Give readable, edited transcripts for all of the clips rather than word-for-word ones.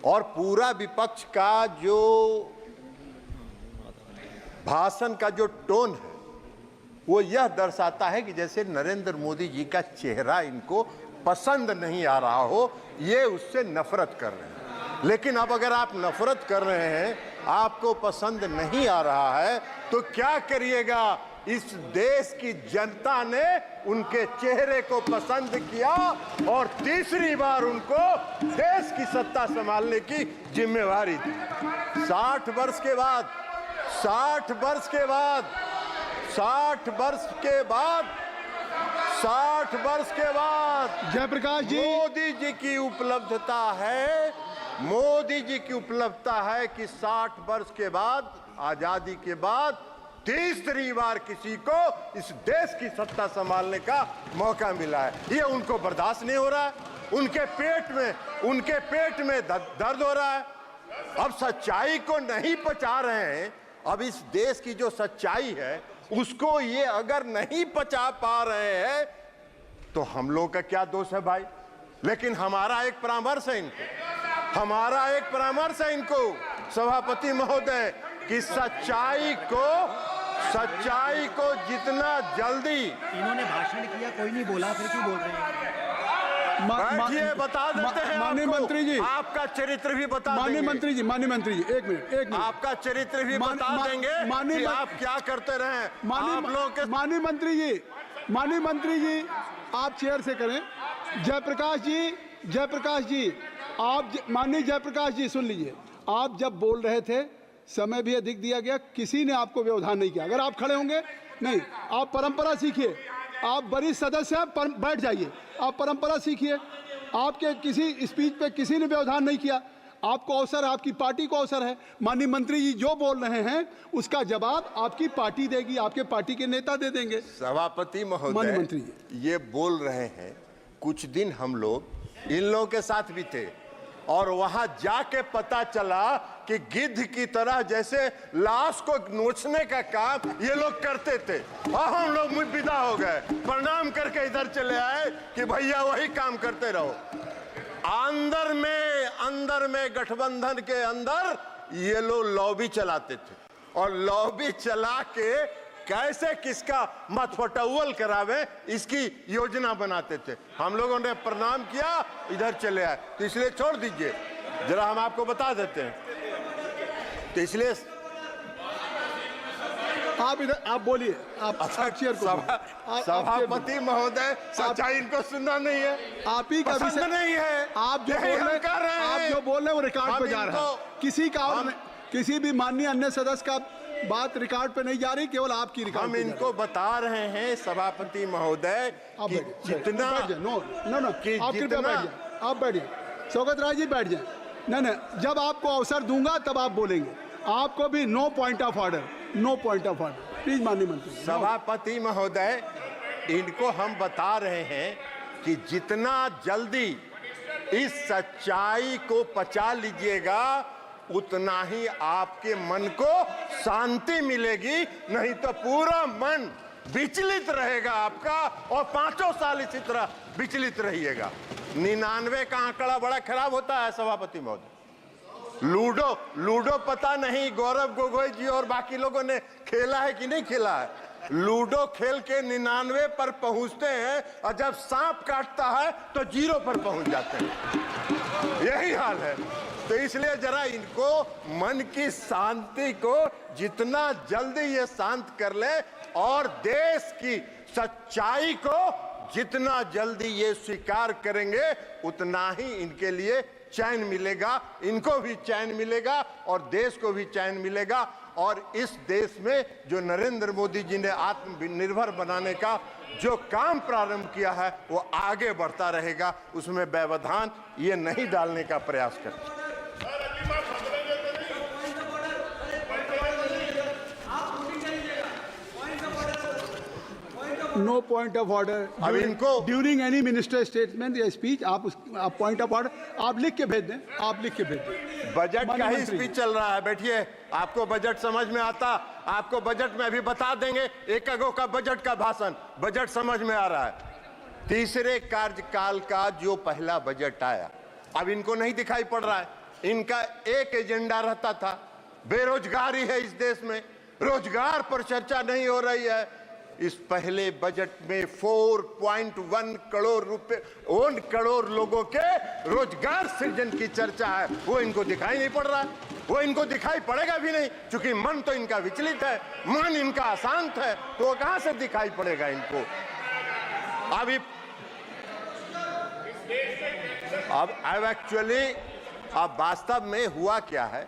और पूरा विपक्ष का जो भाषण का जो टोन है वो यह दर्शाता है कि जैसे नरेंद्र मोदी जी का चेहरा इनको पसंद नहीं आ रहा हो, ये उससे नफरत कर रहे हैं। लेकिन अब अगर आप नफरत कर रहे हैं, आपको पसंद नहीं आ रहा है, तो क्या करिएगा? इस देश की जनता ने उनके चेहरे को पसंद किया और तीसरी बार उनको देश की सत्ता संभालने की जिम्मेवारी दी। 60 वर्ष के बाद 60 वर्ष के बाद 60 वर्ष के बाद 60 वर्ष के बाद जयप्रकाश जी, मोदी जी की उपलब्धता है, मोदी जी की उपलब्धता है कि 60 वर्ष के बाद, आजादी के बाद तीसरी बार किसी को इस देश की सत्ता संभालने का मौका मिला है। ये उनको बर्दाश्त नहीं हो रहा है। उनके पेट में दर्द हो रहा है। अब सच्चाई को नहीं पचा रहे हैं। अब इस देश की जो सच्चाई है उसको ये अगर नहीं पचा पा रहे हैं तो हम लोगों का क्या दोष है भाई? लेकिन हमारा एक परामर्श है इनको, सभापति महोदय, कि सच्चाई को जितना जल्दी। इन्होंने भाषण किया, कोई नहीं बोला, फिर क्यों बोल रहे हैं? बैठिए, बता देते हैं माननीय मंत्री जी, आपका चरित्र भी बता देंगे। माननीय मंत्री जी, एक मिनट, आपका चरित्र भी बता देंगे कि आप क्या करते रहे। माननीय मंत्री जी, आप चेयर से करें। जयप्रकाश जी, माननीय जयप्रकाश जी, सुन लीजिए। आप जब बोल रहे थे, समय भी अधिक दिया गया, किसी ने आपको व्यवधान नहीं किया। अगर आप खड़े होंगे, नहीं, आप परंपरा सीखिए। आप वरिष्ठ सदस्य हैं, बैठ जाइए। आप परंपरा सीखिए। आपके किसी स्पीच पे किसी ने व्यवधान नहीं किया। आपको अवसर है, आपकी पार्टी को अवसर है। माननीय मंत्री जी जो बोल रहे हैं उसका जवाब आपकी पार्टी देगी, आपके पार्टी के नेता दे देंगे। सभापति महोदय, माननीय मंत्री जी ये बोल रहे हैं। कुछ दिन हम लोग इन लोगों के साथ भी थे और वहां जाके पता चला कि गिद्ध की तरह जैसे लाश को नोचने का काम ये लोग करते थे। और हम लोग विदा हो गए, प्रणाम करके इधर चले आए कि भैया वही काम करते रहो। अंदर में गठबंधन के अंदर ये लोग लॉबी चलाते थे और लॉबी चला के कैसे किसका मतफटौल करावे इसकी योजना बनाते थे। हम लोगों ने प्रणाम किया, इधर चले आए। तो इसलिए छोड़ दीजिए, जरा हम आपको बता देते हैं। तो इसलिए आप इधर आप बोलिए। आप चेयर को सभापति महोदय, सच्चाई इनको सुनना नहीं है, आप ही का पसंद नहीं है। आप जो बोल रहे हैं वो रिकॉर्ड पे जा रहा है। किसी का किसी भी माननीय अन्य सदस्य का बात रिकॉर्ड पे नहीं जा रही, केवल आपकी रिकॉर्ड। हम इनको बता रहे हैं सभापति महोदय कि जितना आप बैठिए। शौकत राय जी बैठ जाए। नहीं, जब आपको अवसर दूंगा तब आप बोलेंगे। आपको भी no point of order, please माननीय मंत्री। सभापति महोदय, इनको हम बता रहे हैं कि जितना जल्दी इस सच्चाई को पचा लीजिएगा उतना ही आपके मन को शांति मिलेगी, नहीं तो पूरा मन विचलित रहेगा आपका और 5 साल इसी तरह विचलित रहिएगा। 99 का आंकड़ा बड़ा खराब होता है सभापति महोदय। लूडो पता नहीं गौरव गोगोई जी और बाकी लोगों ने खेला है कि नहीं खेला है। लूडो खेल के 99 पर पहुंचते हैं और जब सांप काटता है तो 0 पर पहुंच जाते हैं। यही हाल है। तो इसलिए जरा इनको मन की शांति को जितना जल्दी ये शांत कर ले और देश की सच्चाई को जितना जल्दी ये स्वीकार करेंगे उतना ही इनके लिए चैन मिलेगा, इनको भी चैन मिलेगा और देश को भी चैन मिलेगा। और इस देश में जो नरेंद्र मोदी जी ने आत्मनिर्भर बनाने का जो काम प्रारंभ किया है वो आगे बढ़ता रहेगा, उसमें व्यवधान ये नहीं डालने का प्रयास करें। No point of order. अब इनको ड्यूरिंग एनी मिनिस्टर स्टेटमेंट या स्पीच आप पॉइंट ऑफ ऑर्डर आप लिख के भेज दें। बजट का ही स्पीच चल रहा है। बैठिए, आपको बजट समझ में आता, आपको बजट में अभी बता देंगे। एक का बजट का भाषण, बजट समझ में आ रहा है। तीसरे कार्यकाल का जो पहला बजट आया अब इनको नहीं दिखाई पड़ रहा है। इनका एक एजेंडा रहता था, बेरोजगारी है इस देश में, रोजगार पर चर्चा नहीं हो रही है। इस पहले बजट में 4.1 करोड़ रुपए 1 करोड़ लोगों के रोजगार सृजन की चर्चा है, वो इनको दिखाई नहीं पड़ रहा है, वो इनको दिखाई पड़ेगा भी नहीं, क्योंकि मन तो इनका विचलित है, मन इनका अशांत है, तो वो कहां से दिखाई पड़ेगा इनको। अभी अब एक्चुअली अब वास्तव में हुआ क्या है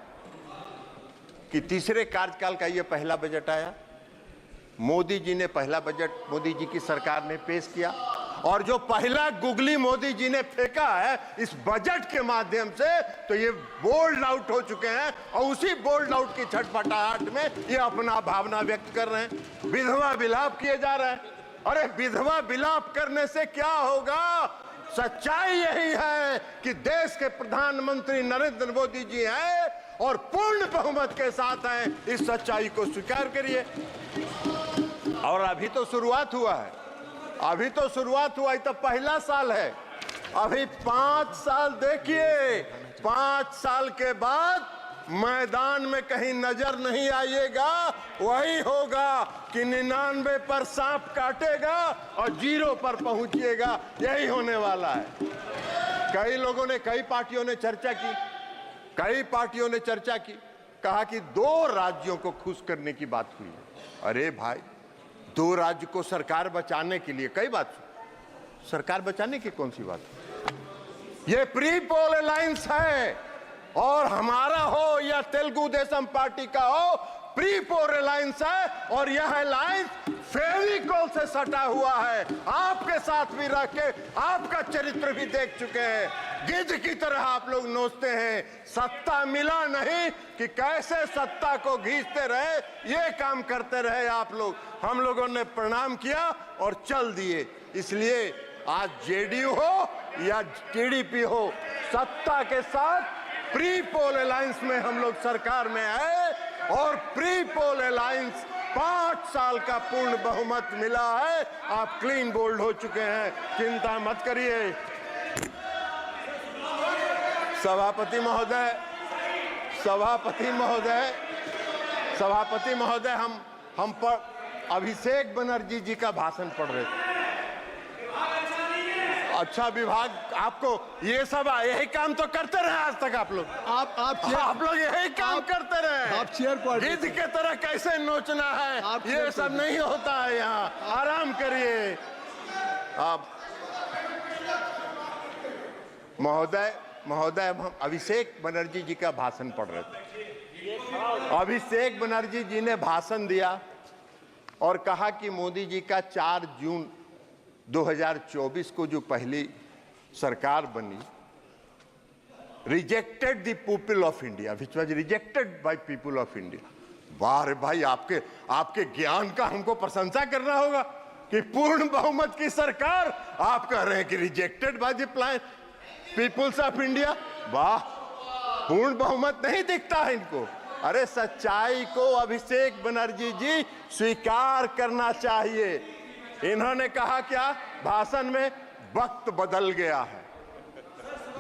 कि तीसरे कार्यकाल का ये पहला बजट आया, मोदी जी ने पहला बजट मोदी जी की सरकार ने पेश किया, और जो पहला गुगली मोदी जी ने फेंका है इस बजट के माध्यम से, तो ये बोल्ड आउट हो चुके हैं, और उसी बोल्ड आउट की छटपटाहट में ये अपना भावना व्यक्त कर रहे हैं, विधवा विलाप किए जा रहे हैं। अरे विधवा विलाप करने से क्या होगा? सच्चाई यही है कि देश के प्रधानमंत्री नरेंद्र मोदी जी हैं और पूर्ण बहुमत के साथ हैं, इस सच्चाई को स्वीकार करिए। और अभी तो शुरुआत हुआ है, अभी तो शुरुआत हुआ है, तो पहला साल है, अभी 5 साल देखिए, 5 साल के बाद मैदान में कहीं नजर नहीं आइएगा, वही होगा कि 99 पर सांप काटेगा और 0 पर पहुंचिएगा, यही होने वाला है। कई लोगों ने, कई पार्टियों ने चर्चा की, कई पार्टियों ने चर्चा की, कहा कि 2 राज्यों को खुश करने की बात हुई है। अरे भाई, 2 राज्य को सरकार बचाने के लिए, कई बात, सरकार बचाने की कौन सी बात? ये प्री पोल अलायंस है, और हमारा हो या तेलुगु देशम पार्टी का हो, प्री पोल अलायंस है, और यह अलायंस फेविकोल से सटा हुआ है। आपके साथ भी रह के आपका चरित्र भी देख चुके हैं, गिद्ध की तरह आप लोग नोचते हैं, सत्ता मिला नहीं कि कैसे सत्ता को घींचते रहे, ये काम करते रहे आप लोग। हम लोगों ने प्रणाम किया और चल दिए। इसलिए आज जेडीयू हो या टीडीपी हो, सत्ता के साथ प्री पोल अलायंस में हम लोग सरकार में आए, और प्री पोल अलायंस 5 साल का पूर्ण बहुमत मिला है। आप क्लीन बोल्ड हो चुके हैं, चिंता मत करिए। सभापति महोदय, सभापति महोदय, सभापति महोदय, हम पर अभिषेक बनर्जी जी का भाषण पढ़ रहे थे। अच्छा विभाग, आपको ये सब यही काम तो करते रहे आज तक आप लोग, आप लोग यही काम करते रहे। आप चेयर पर गिद्ध के तरह कैसे नोचना है, ये सब नहीं होता है यहाँ, आराम करिए आप। महोदय हम अभिषेक बनर्जी जी का भाषण पढ़ रहे थे। अभिषेक बनर्जी जी ने भाषण दिया और कहा कि मोदी जी का 4 जून 2024 को जो पहली सरकार बनी, rejected the people of India, which was rejected by people of India. वाह रे भाई, आपके ज्ञान का हमको प्रशंसा करना होगा कि पूर्ण बहुमत की सरकार आप कह रहे हैं कि rejected by the peoples of India. वाह, पूर्ण बहुमत नहीं दिखता है इनको। अरे सच्चाई को अभिषेक बनर्जी जी स्वीकार करना चाहिए। इन्होंने कहा क्या भाषण में? वक्त बदल गया है,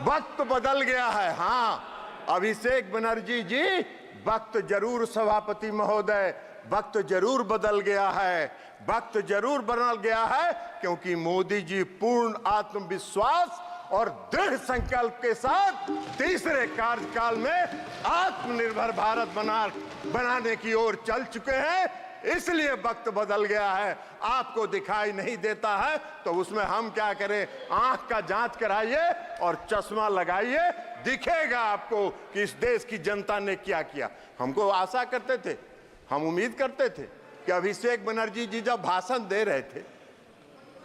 वक्त बदल गया है। हाँ अभिषेक बनर्जी जी, वक्त जरूर, सभापति महोदय, वक्त जरूर बदल गया है, वक्त जरूर बदल गया है, क्योंकि मोदी जी पूर्ण आत्मविश्वास और दृढ़ संकल्प के साथ तीसरे कार्यकाल में आत्मनिर्भर भारत बनाने की ओर चल चुके हैं। इसलिए वक्त बदल गया है। आपको दिखाई नहीं देता है तो उसमें हम क्या करें? आंख का जांच कराइए और चश्मा लगाइए, दिखेगा आपको कि इस देश की जनता ने क्या किया। हमको आशा करते थे, हम उम्मीद करते थे कि अभिषेक बनर्जी जी जब भाषण दे रहे थे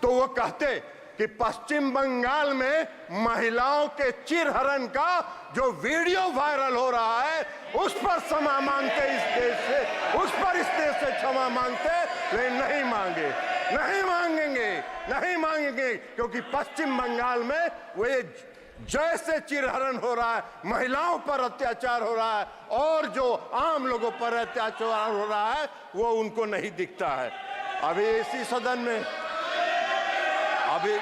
तो वो कहते कि पश्चिम बंगाल में महिलाओं के चिरहरण का जो वीडियो वायरल हो रहा है उस पर क्षमा मांगते, इस देश से, उस पर इस देश से क्षमा मांगते, लेकिन नहीं मांगे, नहीं मांगेंगे, नहीं मांगेंगे, क्योंकि पश्चिम बंगाल में वो जैसे चिरहरण हो रहा है, महिलाओं पर अत्याचार हो रहा है और जो आम लोगों पर अत्याचार हो रहा है वो उनको नहीं दिखता है। अभी इसी सदन में अभी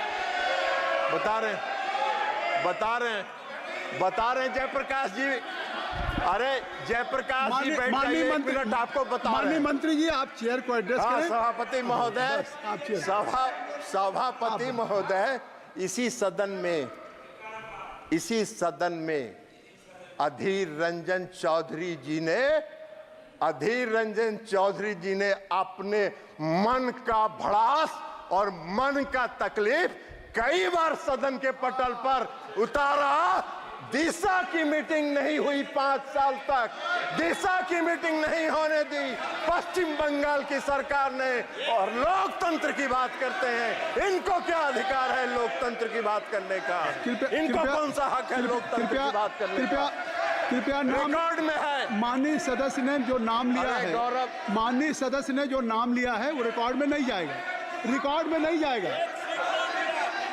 बता रहे हैं बता रहे हैं जयप्रकाश जी। अरे जयप्रकाश जी बैठ जाइए, एक मिनट आपको बता रहे माननीय हैं। मंत्री जी आप चेयर को एड्रेस हाँ, करें। सभापति महोदय, बस, आप चेयर। सभापति महोदय, इसी सदन में अधीर रंजन चौधरी जी ने अपने मन का भड़ास और मन का तकलीफ कई बार सदन के पटल पर उतारा। दिशा की मीटिंग नहीं हुई 5 साल तक, दिशा की मीटिंग नहीं होने दी पश्चिम बंगाल की सरकार ने। और लोकतंत्र की बात करते हैं, इनको क्या अधिकार है लोकतंत्र की बात करने का? इनको कौन सा हक है लोकतंत्र की बात करने का? कृपया नाम रिकॉर्ड में है। माननीय सदस्य ने जो नाम लिया अरे है, गौरव, माननीय सदस्य ने जो नाम लिया है वो रिकॉर्ड में नहीं जाएगा, रिकॉर्ड में नहीं जाएगा।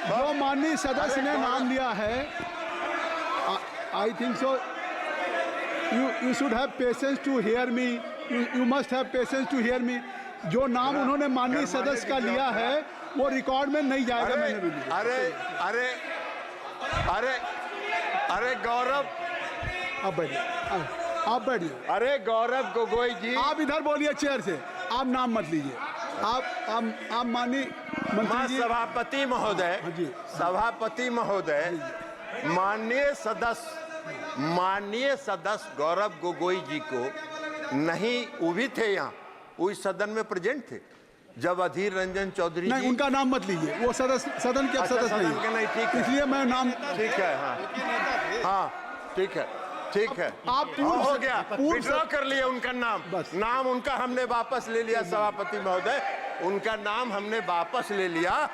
जो माननीय सदस्य ने नाम लिया है, I think so you should have patience to hear me, you must have patience to hear me. जो नाम उन्होंने माननीय सदस्य का लिया है वो रिकॉर्ड में नहीं जाएगा। मैंने भी लिया। अरे गौरव, आप बैठिए, आप बैठिए। अरे गौरव गोगोई जी, आप इधर बोलिए चेयर से, आप नाम मत लीजिए। आप माननीय मंत्री जी। सभापति महोदय, जी। सभापति महोदय, माननीय सदस्य गौरव गोगोई जी को नहीं, वो भी थे यहाँ, वो इस सदन में प्रेजेंट थे जब अधीर रंजन चौधरी नहीं, जी। उनका नाम मत लीजिए, वो सदन के अच्छा, सदस्य सदन के नहीं, ठीक है। इसलिए मैं नाम। ठीक है, हाँ ठीक है, ठीक है। आप पूर्व हो से- गया, पूर्व विड्रॉ से- कर लिए उनका नाम। बस। नाम उनका हमने वापस ले लिया सभापति महोदय, उनका नाम हमने वापस ले लिया।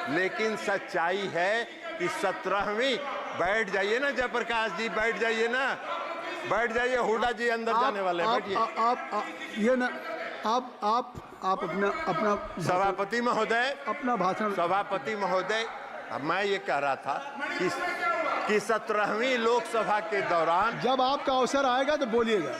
लेकिन सच्चाई है कि 17वीं, बैठ जाइए ना जयप्रकाश जी, बैठ जाइए ना, बैठ जाइए। हुड्डा जी अंदर जाने वाले हैं, बैठिए। आप अपना सभापति महोदय, अपना भाषण। सभापति महोदय, मैं ये कह रहा था कि 17वीं लोकसभा के दौरान जब आपका अवसर आएगा तो बोलिएगा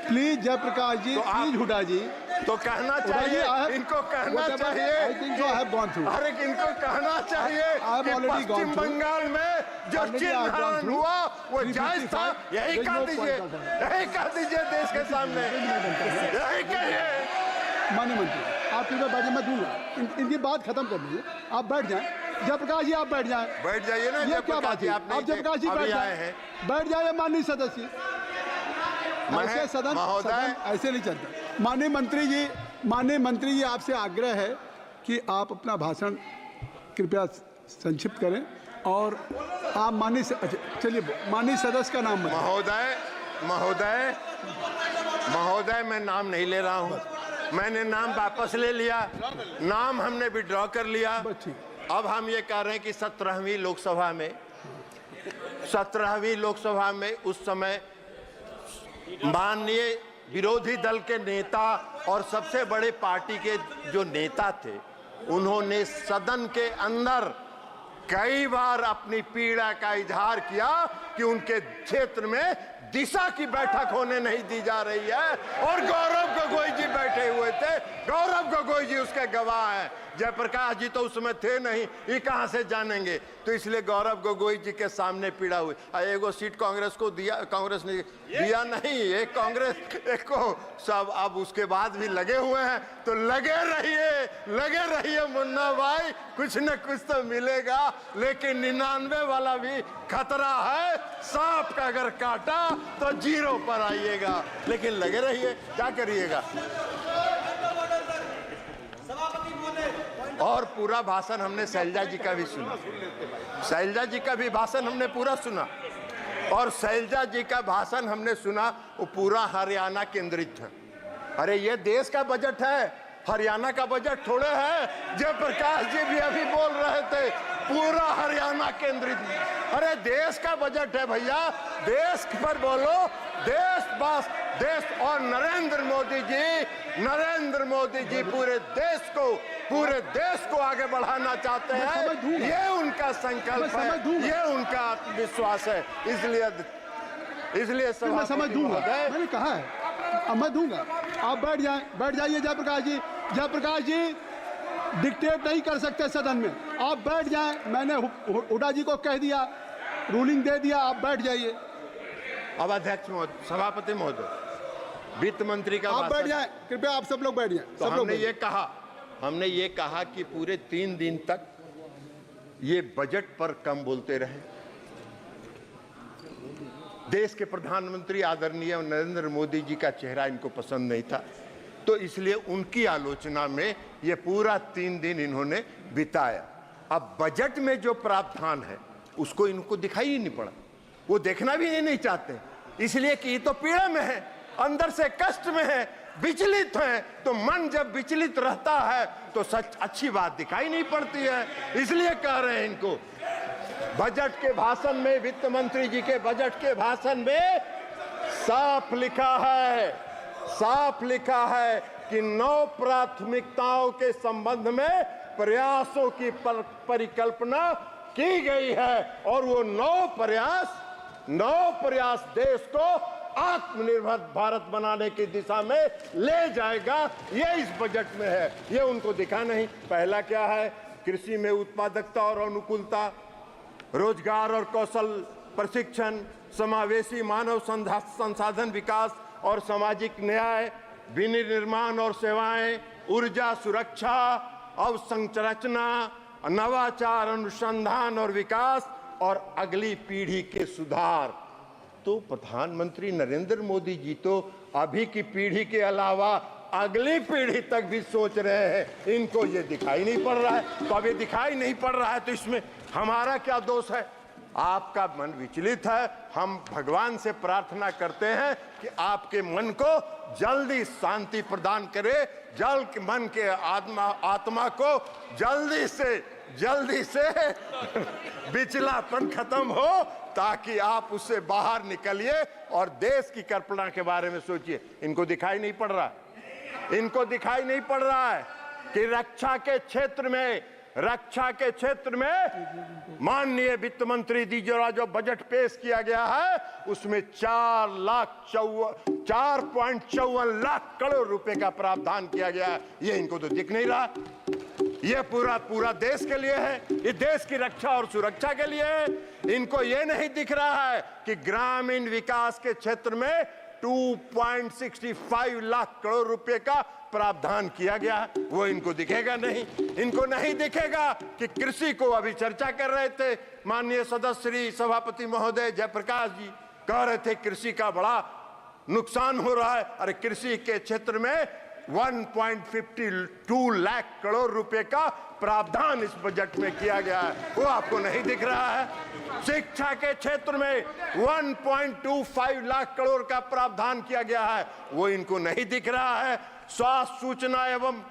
प्लीज। जयप्रकाश जी, तो प्लीज हुड्डा जी, तो कहना चाहिए, इनको कहना चाहिए। आई think so I have gone through. अरे इनको कहना चाहिए कि already gone पश्चिम through. बंगाल में जो Already I have gone चिन्ह through. हुआ वो 355, जायज था। यही there's कह no दीजिए, point of that. यही कह दीजिए देश के सामने, यही कहिए। माननीय मंत्री, आप इधर बैठिए, मैं दूंगा। इनकी बात खत्म कर दीजिए, आप बैठ जाएं। जयप्रकाश जी आप बैठ जाएं। बैठ जाइए ना ये क्या जयप्रकाश बात जी, है? आप आप जयप्रकाश जी बैठ अभी आए जाएं, हैं। बैठ जाइए माननीय सदस्य। ऐसे सदन ऐसे नहीं चलता। माननीय मंत्री जी आपसे आग्रह है कि आप अपना भाषण कृपया संक्षिप्त करें और आप चलिए माननीय सदस्य का नाम बताएं। महोदय मैं नाम नहीं ले रहा हूँ, मैंने नाम वापस ले लिया, नाम हमने विड्रॉ कर लिया। बस ठीक। अब हम ये कह रहे हैं कि 17वीं लोकसभा में उस समय माननीय विरोधी दल के नेता और सबसे बड़े पार्टी के जो नेता थे, उन्होंने सदन के अंदर कई बार अपनी पीड़ा का इजहार किया कि उनके क्षेत्र में दिशा की बैठक होने नहीं दी जा रही है। और गौरव गोगोई जी बैठे हुए थे, गौरव गोगोई जी उसके गवाह हैं। जयप्रकाश जी तो उसमें थे नहीं, ये कहां से जानेंगे? तो इसलिए गौरव गोगोई जी के सामने पीड़ा हुई। एगो सीट कांग्रेस को दिया, कांग्रेस ने दिया नहीं, एक कांग्रेस एक को सब। अब उसके बाद भी लगे हुए हैं, तो लगे रहिए मुन्ना भाई, कुछ न कुछ तो मिलेगा। लेकिन 99 वाला भी खतरा है, सांप का अगर काटा तो 0 पर आइएगा। लेकिन लगे रहिए, क्या करिएगा। और पूरा भाषण हमने शैलजा जी का भी सुना, शैलजा जी का भी भाषण हमने पूरा सुना। और शैलजा जी का भाषण हमने सुना, वो पूरा हरियाणा केंद्रित था। अरे ये देश का बजट है, हरियाणा का बजट थोड़े है। जयप्रकाश जी भी अभी बोल रहे थे पूरा हरियाणा केंद्रित। अरे देश का बजट है भैया, देश पर बोलो, देश और नरेंद्र मोदी जी पूरे देश को आगे बढ़ाना चाहते हैं। ये उनका संकल्प है, ये उनका आत्मविश्वास है। इसलिए मैं समझ दूंगा, मैंने कहा है, अब मैं दूंगा। आप बैठ जाइए जयप्रकाश जी डिक्टेट नहीं कर सकते सदन में, आप बैठ जाएं। मैंने हुड्डा जी को कह दिया रूलिंग दे दिया, आप बैठ जाइए। अब अध्यक्ष महोदय, सभापति महोदय, वित्त मंत्री का आप बैठ भाषण, जाएं, कृपया आप सब लोग बैठ जाएं। तो सब लोग हमने ये कहा कि पूरे 3 दिन तक ये बजट पर कम बोलते रहे। देश के प्रधानमंत्री आदरणीय नरेंद्र मोदी जी का चेहरा इनको पसंद नहीं था, तो इसलिए उनकी आलोचना में ये पूरा 3 दिन इन्होंने बिताया। अब बजट में जो प्रावधान है उसको इनको दिखाई ही नहीं पड़ा, वो देखना भी नहीं चाहते, इसलिए कि ये तो पीड़ा में है, अंदर से कष्ट में है, विचलित है। तो मन जब विचलित रहता है तो सच अच्छी बात दिखाई नहीं पड़ती है, इसलिए कह रहे हैं इनको। बजट के भाषण में, वित्त मंत्री जी के बजट के भाषण में साफ लिखा है कि 9 प्राथमिकताओं के संबंध में प्रयासों की परिकल्पना की गई है, और वो 9 प्रयास देश को आत्मनिर्भर भारत बनाने की दिशा में ले जाएगा। ये इस बजट में है, ये उनको दिखा नहीं। पहला क्या है? कृषि में उत्पादकता और अनुकूलता, रोजगार और कौशल प्रशिक्षण, समावेशी मानव संसाधन विकास और सामाजिक न्याय, विनिर्माण और सेवाएं, ऊर्जा सुरक्षा, अवसंरचना, नवाचार, अनुसंधान और विकास, और अगली पीढ़ी के सुधार। तो प्रधानमंत्री नरेंद्र मोदी जी तो अभी की पीढ़ी के अलावा अगली पीढ़ी तक भी सोच रहे हैं, इनको ये दिखाई नहीं पड़ रहा है। तो अब ये दिखाई नहीं पड़ रहा है तो इसमें हमारा क्या दोष है? आपका मन विचलित है, हम भगवान से प्रार्थना करते हैं कि आपके मन को जल्दी शांति प्रदान करे, मन के आत्मा को जल्दी से विचलापन खत्म हो, ताकि आप उससे बाहर निकलिए और देश की कल्पना के बारे में सोचिए। इनको दिखाई नहीं पड़ रहा है कि रक्षा के क्षेत्र में माननीय वित्त मंत्री जी जो बजट पेश किया गया है उसमें 4.54 लाख करोड़ रुपए का प्रावधान किया गया है। ये इनको तो दिख नहीं रहा। ये पूरा देश के लिए है, ये देश की रक्षा और सुरक्षा के लिए है। इनको ये नहीं दिख रहा है कि ग्रामीण विकास के क्षेत्र में 2.65 लाख करोड़ रुपए का प्रावधान किया गया, वो इनको दिखेगा नहीं। इनको नहीं दिखेगा कि कृषि को अभी चर्चा कर रहे थे माननीय सदस्य श्री सभापति महोदय जयप्रकाश जी, कह रहे थे कृषि का बड़ा नुकसान हो रहा है। अरे कृषि के क्षेत्र में 1.52 लाख करोड़ रुपए का प्रावधान इस बजट में किया गया है, वो आपको नहीं दिख रहा है। शिक्षा के क्षेत्र में 1.25 लाख करोड़ का प्रावधान किया गया है, वो इनको नहीं दिख रहा है। स्वास्थ्य सूचना एवं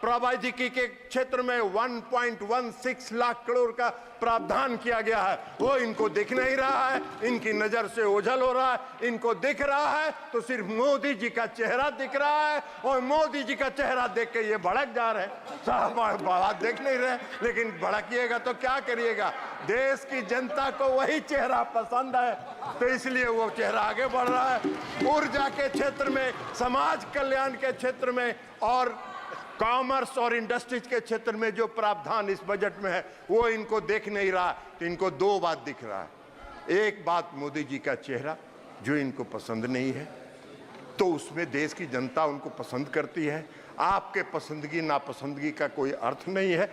प्रौद्योगिकी के क्षेत्र में 1.16 लाख करोड़ का प्रावधान किया गया है, वो इनको दिख नहीं रहा है। इनकी नजर से ओझल हो रहा है। इनको दिख रहा है तो सिर्फ मोदी जी का चेहरा दिख रहा है, और मोदी जी का चेहरा देख के ये भड़क जा रहे हैं। साहब बात देख नहीं रहे, लेकिन भड़किएगा तो क्या करिएगा? देश की जनता को वही चेहरा पसंद है, तो इसलिए वो चेहरा आगे बढ़ रहा है। ऊर्जा के क्षेत्र में, समाज कल्याण के क्षेत्र में और कॉमर्स और इंडस्ट्रीज के क्षेत्र में जो प्रावधान इस बजट में है वो इनको देख नहीं रहा। तो इनको 2 बात दिख रहा है। एक बात मोदी जी का चेहरा जो इनको पसंद नहीं है, तो उसमें देश की जनता उनको पसंद करती है। आपके पसंदगी नापसंदगी का कोई अर्थ नहीं है।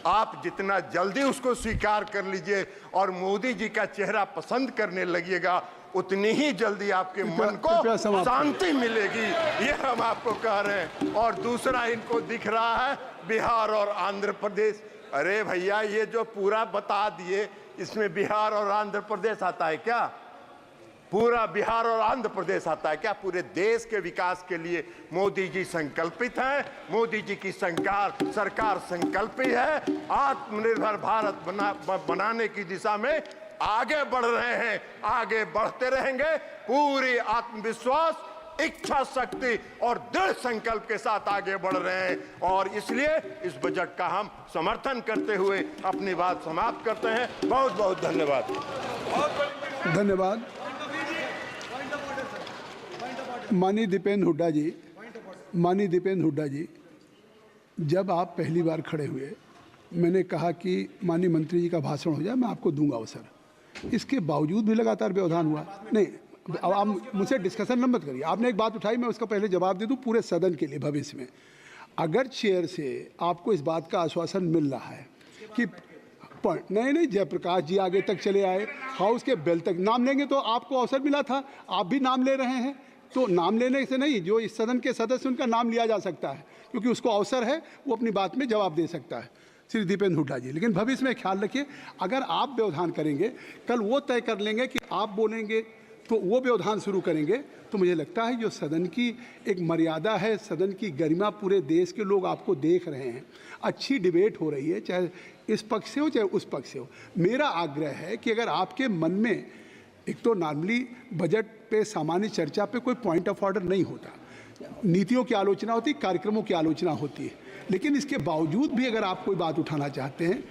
आप जितना जल्दी उसको स्वीकार कर लीजिए और मोदी जी का चेहरा पसंद करने लगिएगा, उतनी ही जल्दी आपके मन को शांति मिलेगी, ये हम आपको कह रहे हैं। और दूसरा इनको दिख रहा है बिहार और आंध्र प्रदेश। अरे भैया, ये जो पूरा बता दिए, इसमें बिहार और आंध्र प्रदेश आता है क्या? पूरा बिहार और आंध्र प्रदेश आता है क्या? पूरे देश के विकास के लिए मोदी जी संकल्पित हैं। मोदी जी की सरकार संकल्पित है। आत्मनिर्भर भारत बनाने की दिशा में आगे बढ़ रहे हैं, आगे बढ़ते रहेंगे। पूरी आत्मविश्वास, इच्छा शक्ति और दृढ़ संकल्प के साथ आगे बढ़ रहे हैं, और इसलिए इस बजट का हम समर्थन करते हुए अपनी बात समाप्त करते हैं। बहुत बहुत धन्यवाद। धन्यवाद। माननीय दीपेंद्र हुड्डा जी, जब आप पहली बार खड़े हुए, मैंने कहा कि माननीय मंत्री जी का भाषण हो जाए, मैं आपको दूंगा अवसर। इसके बावजूद भी लगातार व्यवधान हुआ। नहीं, अब आप मुझसे डिस्कशन मत करिए। आपने एक बात उठाई, मैं उसका पहले जवाब दे दूं पूरे सदन के लिए। भविष्य में अगर चेयर से आपको इस बात का आश्वासन मिल रहा है कि नहीं जयप्रकाश जी आगे तक चले आए, हाउस के बेल तक नाम लेंगे, तो आपको अवसर मिला था, आप भी नाम ले रहे हैं, तो नाम लेने से नहीं, जो इस सदन के सदस्य उनका नाम लिया जा सकता है, क्योंकि उसको अवसर है, वो अपनी बात में जवाब दे सकता है, श्री दीपेंद्र हुड्डा जी। लेकिन भविष्य में ख्याल रखिए, अगर आप व्यवधान करेंगे, कल वो तय कर लेंगे कि आप बोलेंगे तो वो व्यवधान शुरू करेंगे, तो मुझे लगता है जो सदन की एक मर्यादा है, सदन की गरिमा, पूरे देश के लोग आपको देख रहे हैं, अच्छी डिबेट हो रही है, चाहे इस पक्ष से हो चाहे उस पक्ष से हो। मेरा आग्रह है कि अगर आपके मन में, एक तो नॉर्मली बजट पे सामान्य चर्चा पे कोई पॉइंट ऑफ ऑर्डर नहीं होता, नीतियों की आलोचना होती, कार्यक्रमों की आलोचना होती है, लेकिन इसके बावजूद भी अगर आप कोई बात उठाना चाहते हैं